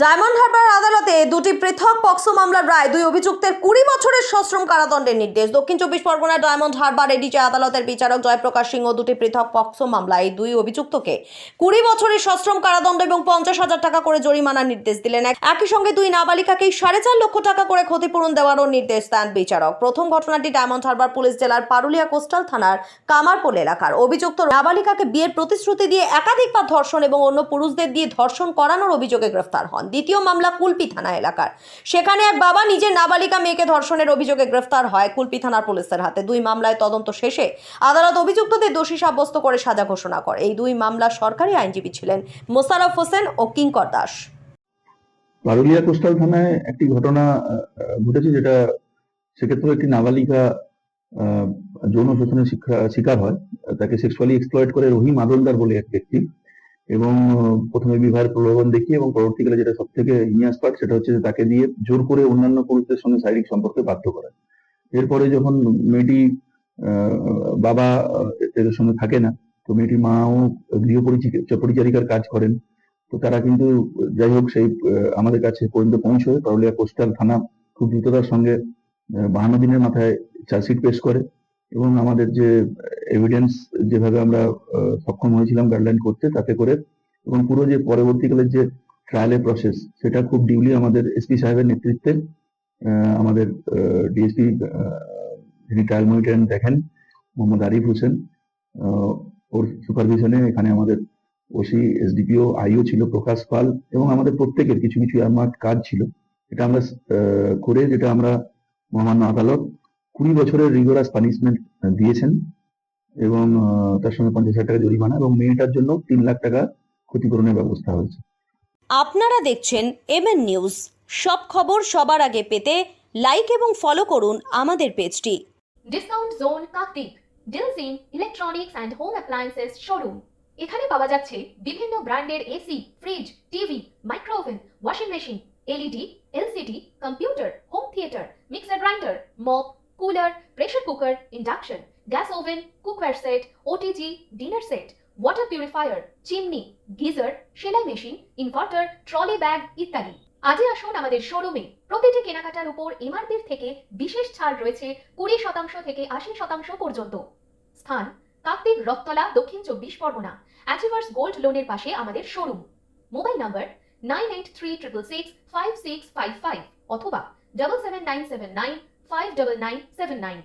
Diamond Harbour আদালতে দুটি পৃথক পক্সো মামলার রায়, দুই অভিযুক্তের 20 বছরের সশ্রম কারাদণ্ডের নির্দেশ। দক্ষিণ 24 পরগনা ডায়মন্ড হারবার এডিজে আদালতের বিচারক জয়প্রকাশ সিংহ দুটি পৃথক পক্সো মামলায় দুই অভিযুক্তকে 20 বছরের সশ্রম কারাদণ্ড এবং 50,000 টাকা করে জরিমানার নির্দেশ দিলেন। একই সঙ্গে দুই নাবালিকাকে 4.5 লক্ষ টাকা করে ক্ষতিপূরণ দেওয়ারও নির্দেশ দেন বিচারক। প্রথম ঘটনাটি ডায়মন্ড হারবার পুলিশ জেলার পারুলিয়া কোস্টাল থানার কামারপোল এলাকার। অভিযুক্ত নাবালিকাকে বিয়ের প্রতিশ্রুতি দিয়ে একাধিকবার ধর্ষণ এবং অন্য পুরুষদের দিয়ে ধর্ষণ করানোর অভিযোগে গ্রেফতার হন। দ্বিতীয় মামলা কুলপি থানা এলাকার। সেখানে এক বাবা নিজের নাবালিকা মেয়েকে ধর্ষণের অভিযোগে গ্রেফতার হয় কুলপি থানার পুলিশের হাতে। দুই মামলায় তদন্ত শেষে আদালত অভিযুক্তদের দোষী সাব্যস্ত করে সাজা ঘোষণা করে। এই দুই মামলার সরকারি আইনজীবী ছিলেন মোশাররফ হোসেন ও কিঙ্কর দাস। পারুলিয়া কোস্টাল থানায় একটি ঘটনা ঘটেছে, যেটা সেক্ষেত্রে একটি নাবালিকা যৌন শোষণের শিকার হয়। তাকে সেক্সুয়ালি এক্সপ্লয়েট করে রহিম আদলদার বলে এক ব্যক্তি, এবং প্রথমে বিবাহের প্রলোভন দেখিয়ে এবং পরবর্তীকালে যেটা সব থেকে হিনিয়াস পার্ট, সেটা হচ্ছে তাকে দিয়ে জোর করে অন্যান্য পুরুষদের সঙ্গে শারীরিক সম্পর্কে বাধ্য করা। এরপরে যখন মেয়েটি বাবা এদের সঙ্গে থাকে না, তো মেয়েটির মাও গৃহ পরিচারিকার কাজ করেন। তো তারা কিন্তু যাই হোক সেই আমাদের কাছে পর্যন্ত পৌঁছয়। পারুলিয়া কোস্টাল থানা খুব দ্রুততার সঙ্গে 52 দিনের মাথায় চার্জশিট পেশ করে, এবং আমাদের যে এভিডেন্স যেভাবে আমরা সক্ষম হয়েছিলাম গাইডলাইন করতে, তাতে করে এবং পুরো যে পরবর্তীকালের যে ট্রায়ালের প্রসেস, সেটা খুব ডিউলি আমাদের এসপি সাহেবের নেতৃত্বে আমাদের ডিএসপি যিনি ট্রায়াল মনিটরিং দেখেন মোহাম্মদ আরিফ হোসেন, ওর সুপারভিশনে এখানে আমাদের ওসি এসডিপিও আইও ছিল প্রকাশ পাল, এবং আমাদের প্রত্যেকের কিছু কিছু আমার কাজ ছিল। এটা আমরা করে যেটা আমরা মহামান্য আদালত 20 বছরের রিগোরাস পানিশমেন্ট দিয়েছেন, এবং তার সঙ্গে 50,000 টাকা জরিমানা এবং মেয়েটার জন্য 3 লাখ টাকা ক্ষতিপূরণের ব্যবস্থা হয়েছে। আপনারা দেখছেন এমএন নিউজ। সব খবর সবার আগে পেতে লাইক এবং ফলো করুন আমাদের পেজটি। ডিসকাউন্ট জোন কাকদ্বীপ ডিলসিন electronics and home appliances showroom. এখানে পাওয়া যাচ্ছে বিভিন্ন ব্র্যান্ডের AC, fridge, TV, micro oven, washing machine, LED, LCD, computer, home theatre, mixer grinder, mop, cooler, pressure cooker, induction, gas oven, cookware set, OTG, dinner set, water purifier, chimney, geyser, সেলাই machine, inverter, trolley bag ইত্যাদি। আজই আসুন আমাদের শোরুমে। প্রতিটি কেনাকাটার উপর এমআরপির থেকে বিশেষ ছাড় রয়েছে 20% থেকে 80% পর্যন্ত। স্থান কাকদ্বীপ রথতলা, দক্ষিণ 24 পরগনা। অ্যাচিভার্স গোল্ড লোনের পাশে আমাদের শোরুম। মোবাইল নম্বর 9836665655 অথবা 77979 59979।